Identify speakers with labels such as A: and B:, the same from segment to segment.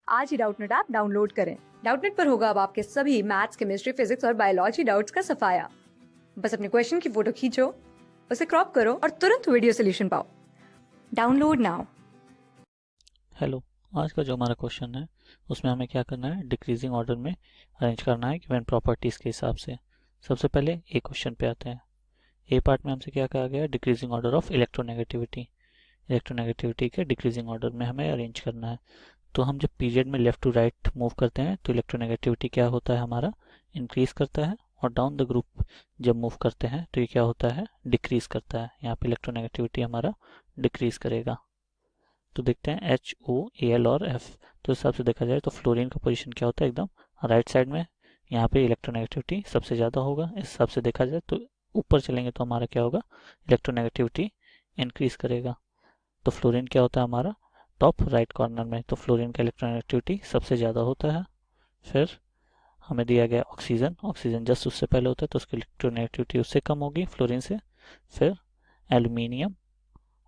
A: आज ही Doubtnut app download करें। Doubtnut पर होगा अब आपके सभी मैथ्स, केमिस्ट्री, फिजिक्स और बायोलॉजी डाउट्स का सफाया। बस अपने क्वेश्चन की फोटो खींचो, उसे क्रॉप करो और तुरंत वीडियो सोल्यूशन पाओ। Download now.
B: हेलो, आज का जो हमारा क्वेश्चन है उसमें हमें क्या करना है, डिक्रीजिंग ऑर्डर में अरेंज करना है गिवन प्रॉपर्टीज़ के हिसाब से। सबसे पहले ए क्वेश्चन पे आते हैं। ए पार्ट में हमसे क्या कहा गया है, decreasing order of electronegativity. Electronegativity के डिक्रीजिंग ऑर्डर में हमें अरेंज करना है। तो हम जब पीरियड में लेफ्ट टू राइट मूव करते हैं तो इलेक्ट्रोनेगेटिविटी क्या होता है, हमारा इंक्रीज करता है, और डाउन द ग्रुप जब मूव करते हैं तो ये क्या होता है, डिक्रीज करता है। यहाँ पे इलेक्ट्रोनेगेटिविटी हमारा डिक्रीज करेगा। तो देखते हैं एच ओ ए एल और एफ। तो इस हिसाब से देखा जाए तो फ्लोरीन का पोजीशन क्या होता है, एकदम राइट साइड में। यहाँ पे इलेक्ट्रोनेगेटिविटी सबसे ज़्यादा होगा। इस हिसाब से देखा जाए तो ऊपर चलेंगे तो हमारा क्या होगा, इलेक्ट्रोनेगेटिविटी इंक्रीज करेगा। तो फ्लोरीन क्या होता है हमारा टॉप राइट कॉर्नर में, तो फ्लोरीन का इलेक्ट्रोनेगेटिविटी सबसे ज़्यादा होता है। फिर हमें दिया गया ऑक्सीजन, ऑक्सीजन जस्ट उससे पहले होता है तो उसकी इलेक्ट्रोनेगेटिविटी उससे कम होगी फ्लोरीन से। फिर एल्यूमिनियम,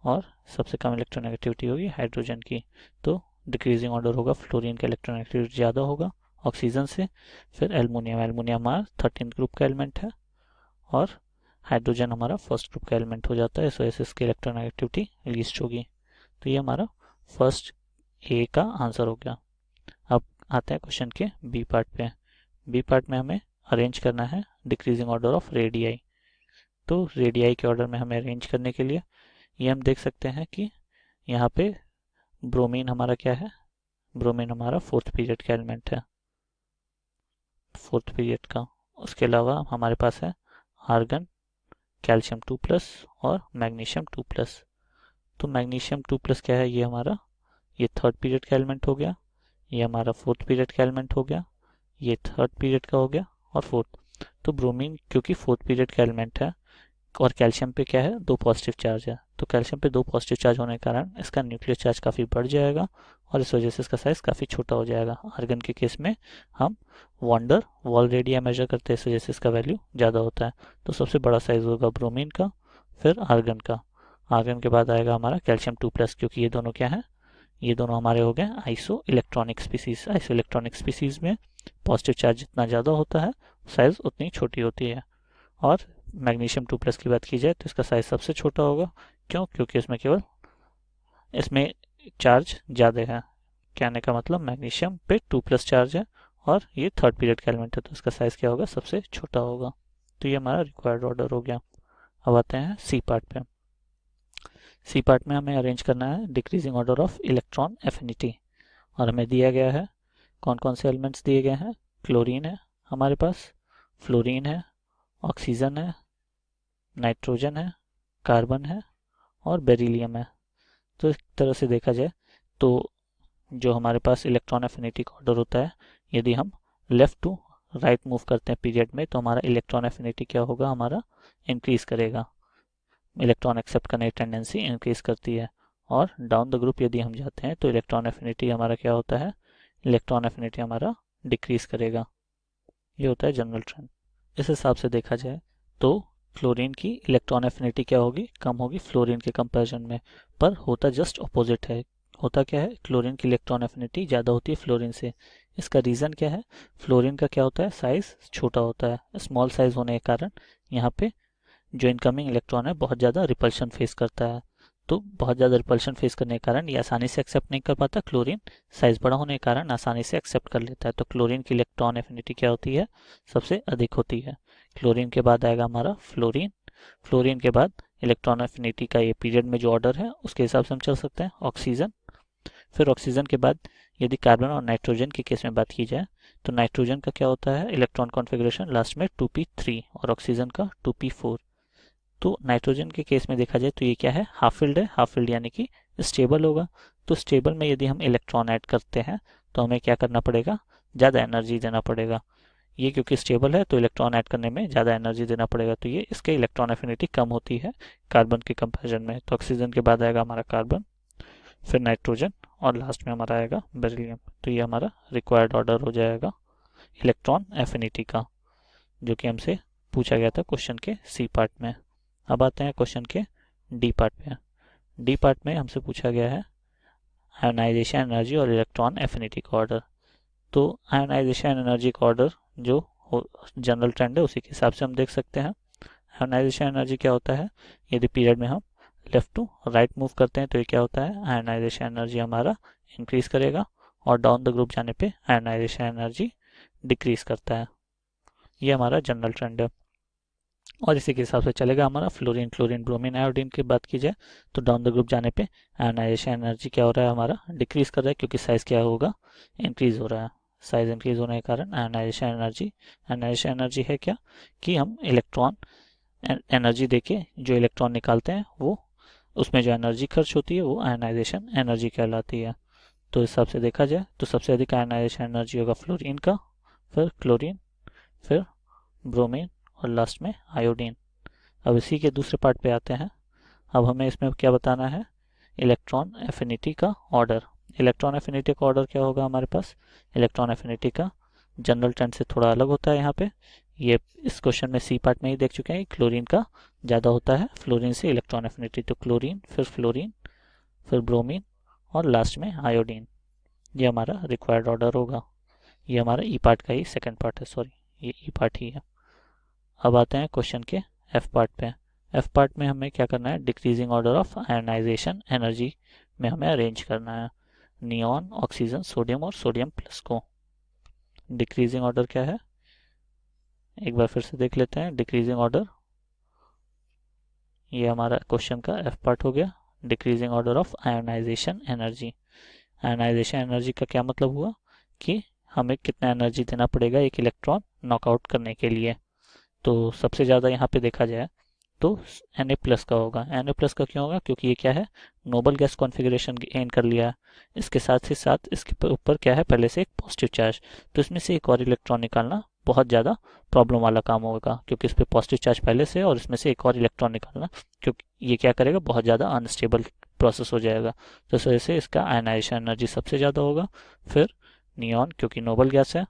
B: और सबसे कम इलेक्ट्रोनेगेटिविटी होगी हाइड्रोजन की। तो डिक्रीजिंग ऑर्डर होगा, फ्लोरीन का इलेक्ट्रोनेगेटिविटी ज़्यादा होगा ऑक्सीजन से। फिर एल्युमिनियम, एल्युमिनियम हमारा 13 ग्रुप का एलिमेंट है, और हाइड्रोजन हमारा फर्स्ट ग्रुप का एलिमेंट हो जाता है, इस वजह से इसकी इलेक्ट्रोनेगेटिविटी लीस्ट होगी। तो ये हमारा फर्स्ट ए का आंसर हो गया। अब आते हैं क्वेश्चन के बी पार्ट पे। बी पार्ट में हमें अरेंज करना है डिक्रीजिंग ऑर्डर ऑफ रेडियाई। तो रेडियाई के ऑर्डर में हमें अरेंज करने के लिए ये हम देख सकते हैं कि यहाँ पे ब्रोमीन हमारा क्या है, ब्रोमीन हमारा फोर्थ पीरियड का एलिमेंट है, फोर्थ पीरियड का। उसके अलावा हमारे पास है आर्गन, कैल्शियम 2+ और मैग्नीशियम 2+। तो मैग्नीशियम 2+ क्या है, ये हमारा ये थर्ड पीरियड का एलिमेंट हो गया, ये हमारा फोर्थ पीरियड का एलिमेंट हो गया, ये थर्ड पीरियड का हो गया, और फोर्थ। तो ब्रोमीन क्योंकि फोर्थ पीरियड का एलिमेंट है, और कैल्शियम पे क्या है, 2 पॉजिटिव चार्ज है, तो कैल्शियम पे 2 पॉजिटिव चार्ज होने के कारण इसका न्यूक्लियर चार्ज काफ़ी बढ़ जाएगा, और इस वजह से इसका साइज काफ़ी छोटा हो जाएगा। आर्गन के केस में हम वॉन्डर वॉल रेडिया मेजर करते हैं, इस वजह से इसका वैल्यू ज़्यादा होता है। तो सबसे बड़ा साइज होगा ब्रोमीन का, फिर आर्गन का। आर्गन के बाद आएगा हमारा कैल्शियम 2+, क्योंकि ये दोनों क्या है, ये दोनों हमारे हो गए iso electronic species. Iso electronic species में पॉजिटिव चार्ज जितना ज़्यादा होता है साइज उतनी छोटी होती है। और मैग्नीशियम 2+ की बात की जाए तो इसका साइज सबसे छोटा होगा। क्यों? क्योंकि इसमें केवल इसमें चार्ज ज़्यादा है। कहने का मतलब मैग्नीशियम पे 2+ चार्ज है, और ये थर्ड पीरियड का एलिमेंट है, तो इसका साइज क्या होगा, सबसे छोटा होगा। तो ये हमारा रिक्वायर्ड ऑर्डर हो गया। अब आते हैं सी पार्ट पे। सी पार्ट में हमें अरेंज करना है decreasing order of electron affinity, और हमें दिया गया है कौन कौन से एलिमेंट्स दिए गए हैं। क्लोरीन है हमारे पास, फ्लोरीन है, ऑक्सीजन है, नाइट्रोजन है, कार्बन है, और बेरिलियम है। तो इस तरह से देखा जाए तो जो हमारे पास इलेक्ट्रॉन एफिनिटी का ऑर्डर होता है, यदि हम लेफ्ट टू राइट मूव करते हैं पीरियड में तो हमारा इलेक्ट्रॉन एफिनिटी क्या होगा, हमारा इंक्रीज करेगा। इलेक्ट्रॉन एक्सेप्ट करने की टेंडेंसी इंक्रीज करती है। और डाउन द ग्रुप यदि हम जाते हैं तो इलेक्ट्रॉन एफिनिटी हमारा क्या होता है, इलेक्ट्रॉन एफिनिटी हमारा डिक्रीज करेगा। ये होता है जनरल ट्रेंड। इस हिसाब से देखा जाए तो क्लोरीन की इलेक्ट्रॉन एफिनिटी क्या होगी, कम होगी फ्लोरीन के कंपैरिजन में। पर होता जस्ट अपोजिट है। होता क्या है, क्लोरीन की इलेक्ट्रॉन एफिनिटी ज़्यादा होती है फ्लोरीन से। इसका रीज़न क्या है, फ्लोरीन का क्या होता है, साइज छोटा होता है। स्मॉल साइज होने के कारण यहाँ पे जो इनकमिंग इलेक्ट्रॉन है बहुत ज़्यादा रिपल्शन फेस करता है। तो बहुत ज़्यादा रिपल्शन फेस करने के कारण ये आसानी से एक्सेप्ट नहीं कर पाता। क्लोरीन साइज बड़ा होने के कारण आसानी से एक्सेप्ट कर लेता है। तो क्लोरीन की इलेक्ट्रॉन एफिनिटी क्या होती है, सबसे अधिक होती है। क्लोरीन के बाद आएगा हमारा फ्लोरीन। फ्लोरीन के बाद इलेक्ट्रॉन एफिनिटी का ये पीरियड में जो ऑर्डर है उसके हिसाब से हम चल सकते हैं, ऑक्सीजन। फिर ऑक्सीजन के बाद यदि कार्बन और नाइट्रोजन के केस में बात की जाए तो नाइट्रोजन का क्या होता है, इलेक्ट्रॉन कॉन्फ़िगरेशन लास्ट में 2p3, और ऑक्सीजन का 2p4। तो नाइट्रोजन के केस में देखा जाए तो ये क्या है, हाफ फिल्ड है। हाफ फिल्ड यानी कि स्टेबल होगा। तो स्टेबल में यदि हम इलेक्ट्रॉन ऐड करते हैं तो हमें क्या करना पड़ेगा, ज़्यादा एनर्जी देना पड़ेगा। ये क्योंकि स्टेबल है तो इलेक्ट्रॉन ऐड करने में ज़्यादा एनर्जी देना पड़ेगा, तो ये इसके इलेक्ट्रॉन एफिनिटी कम होती है कार्बन के कंपैरिजन में। तो ऑक्सीजन के बाद आएगा हमारा कार्बन, फिर नाइट्रोजन, और लास्ट में हमारा आएगा बेरिलियम। तो ये हमारा रिक्वायर्ड ऑर्डर हो जाएगा इलेक्ट्रॉन एफिनिटी का, जो कि हमसे पूछा गया था क्वेश्चन के सी पार्ट में। अब आते हैं क्वेश्चन के डी पार्ट में। डी पार्ट में हमसे पूछा गया है आयोनाइजेशन एनर्जी और इलेक्ट्रॉन एफिनिटी का ऑर्डर। तो आयोनाइजेशन एनर्जी का ऑर्डर जो जनरल ट्रेंड है उसी के हिसाब से हम देख सकते हैं। आयोनाइजेशन एनर्जी क्या होता है, यदि पीरियड में हम लेफ्ट टू राइट मूव करते हैं तो ये क्या होता है, आयोनाइजेशन एनर्जी हमारा इंक्रीज करेगा और डाउन द ग्रुप जाने पे आयोनाइजेशन एनर्जी डिक्रीज करता है। ये हमारा जनरल ट्रेंड है और इसी के हिसाब से चलेगा हमारा फ्लोरीन, क्लोरीन, ब्रोमीन, आयोडीन की बात की जाए तो डाउन द ग्रुप जाने पे आयोनाइजेशन एनर्जी क्या हो रहा है, हमारा डिक्रीज कर रहा है, क्योंकि साइज क्या होगा, इंक्रीज हो रहा है। साइज इंक्रीज होने के कारण आयोनाइजेशन एनर्जी है क्या, कि हम इलेक्ट्रॉन एनर्जी देके जो इलेक्ट्रॉन निकालते हैं वो उसमें जो एनर्जी खर्च होती है वो आयोनाइजेशन एनर्जी कहलाती है। तो इस हिसाब से देखा जाए तो सबसे अधिक आयोनाइजेशन एनर्जी होगा फ्लोरीन का, फिर क्लोरीन, फिर ब्रोमीन और लास्ट में आयोडीन। अब इसी के दूसरे पार्ट पे आते हैं। अब हमें इसमें क्या बताना है, इलेक्ट्रॉन एफिनिटी का ऑर्डर। इलेक्ट्रॉन एफिनिटी का ऑर्डर क्या होगा हमारे पास, इलेक्ट्रॉन एफिनिटी का जनरल ट्रेंड से थोड़ा अलग होता है। यहाँ पे ये इस क्वेश्चन में सी पार्ट में ही देख चुके हैं, क्लोरीन का ज़्यादा होता है, फ्लोरीन से इलेक्ट्रॉन एफिनिटी। तो क्लोरीन, फिर फ्लोरीन, फिर ब्रोमीन और लास्ट में आयोडीन। ये हमारा रिक्वायर्ड ऑर्डर होगा। ये हमारा ई पार्ट का ही सेकेंड पार्ट है, सॉरी ये ई पार्ट ही है। अब आते हैं क्वेश्चन के एफ पार्ट पे। एफ पार्ट में हमें क्या करना है, decreasing order of ionisation energy में हमें अरेंज करना है नियॉन, ऑक्सीजन, सोडियम और सोडियम प्लस को। डिक्रीजिंग ऑर्डर क्या है, एक बार फिर से देख लेते हैं। डिक्रीजिंग ऑर्डर, ये हमारा क्वेश्चन का एफ पार्ट हो गया। Decreasing order of ionisation energy. Ionisation energy का क्या मतलब हुआ कि हमें कितना एनर्जी देना पड़ेगा एक इलेक्ट्रॉन नॉकआउट करने के लिए। तो सबसे ज़्यादा यहाँ पे देखा जाए तो Na+ का होगा। Na+ का क्यों होगा, क्योंकि ये क्या है, नोबल गैस कॉन्फ़िगरेशन गेन कर लिया है। इसके साथ ही साथ इसके ऊपर क्या है, पहले से एक पॉजिटिव चार्ज, तो इसमें से एक और इलेक्ट्रॉन निकालना बहुत ज़्यादा प्रॉब्लम वाला काम होगा, क्योंकि इस पर पॉजिटिव चार्ज पहले से और इसमें से एक और इलेक्ट्रॉन निकालना, क्योंकि ये क्या करेगा, बहुत ज़्यादा अनस्टेबल प्रोसेस हो जाएगा। तो इस वजह से इसका आयनाइजेशन एनर्जी सबसे ज़्यादा होगा। फिर नियॉन, क्योंकि नोबल गैस है।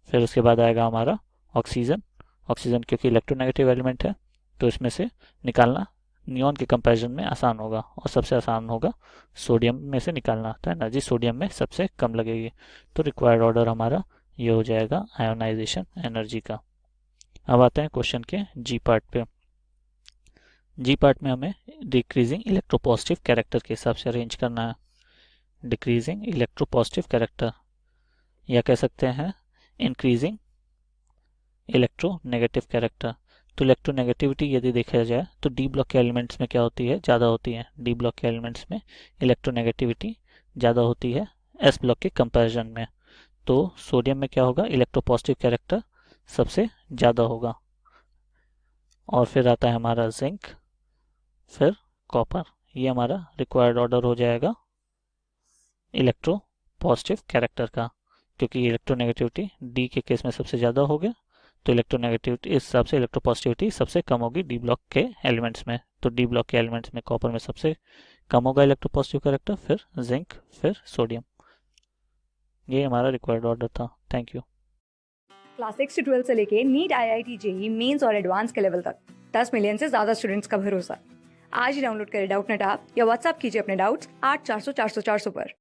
B: फिर उसके बाद आएगा हमारा ऑक्सीजन। ऑक्सीजन क्योंकि इलेक्ट्रोनेगेटिव एलिमेंट है, तो इसमें से निकालना नियॉन के कंपैरिजन में आसान होगा। और सबसे आसान होगा सोडियम में से निकालना, तो एनर्जी सोडियम में सबसे कम लगेगी। तो रिक्वायर्ड ऑर्डर हमारा ये हो जाएगा आयोनाइजेशन एनर्जी का। अब आते हैं क्वेश्चन के जी पार्ट पे। जी पार्ट में हमें डिक्रीजिंग इलेक्ट्रोपॉजिटिव कैरेक्टर के हिसाब से अरेंज करना है। डिक्रीजिंग इलेक्ट्रोपॉजिटिव कैरेक्टर, या कह सकते हैं इंक्रीजिंग इलेक्ट्रोनेगेटिव कैरेक्टर। तो इलेक्ट्रोनेगेटिविटी यदि देखा जाए तो डी ब्लॉक के एलिमेंट्स में क्या होती है, ज़्यादा होती है। डी ब्लॉक के एलिमेंट्स में इलेक्ट्रोनेगेटिविटी ज़्यादा होती है एस ब्लॉक के कंपैरिजन में। तो सोडियम में क्या होगा, इलेक्ट्रोपॉजिटिव कैरेक्टर सबसे ज़्यादा होगा। और फिर आता है हमारा जिंक, फिर कॉपर। ये हमारा रिक्वायर्ड ऑर्डर हो जाएगा इलेक्ट्रो पॉजिटिव कैरेक्टर का, क्योंकि इलेक्ट्रोनेगेटिविटी डी के केस में सबसे ज़्यादा हो गया, तो इलेक्ट्रोनेगेटिविटी इस हिसाब से इलेक्ट्रोपॉजिटिविटी सबसे कम होगी डी ब्लॉक के एलिमेंट्स में। तो डी ब्लॉक के एलिमेंट्स में कॉपर में सबसे कम होगा इलेक्ट्रोपॉजिटिव कैरेक्टर, फिर जिंक, फिर सोडियम। ये हमारा रिक्वायर्ड ऑर्डर था। Thank you.
A: क्लास 6 से 12 से लेके नीट, IIT, JEE मेंस और एडवांस के लेवल तक 10 मिलियन से ज्यादा स्टूडेंट्स का भरोसा। आज ही डाउनलोड करें डाउटनेट ऐप या व्हाट्सएप कीजिए अपने डाउट्स 8400 400 400 पर।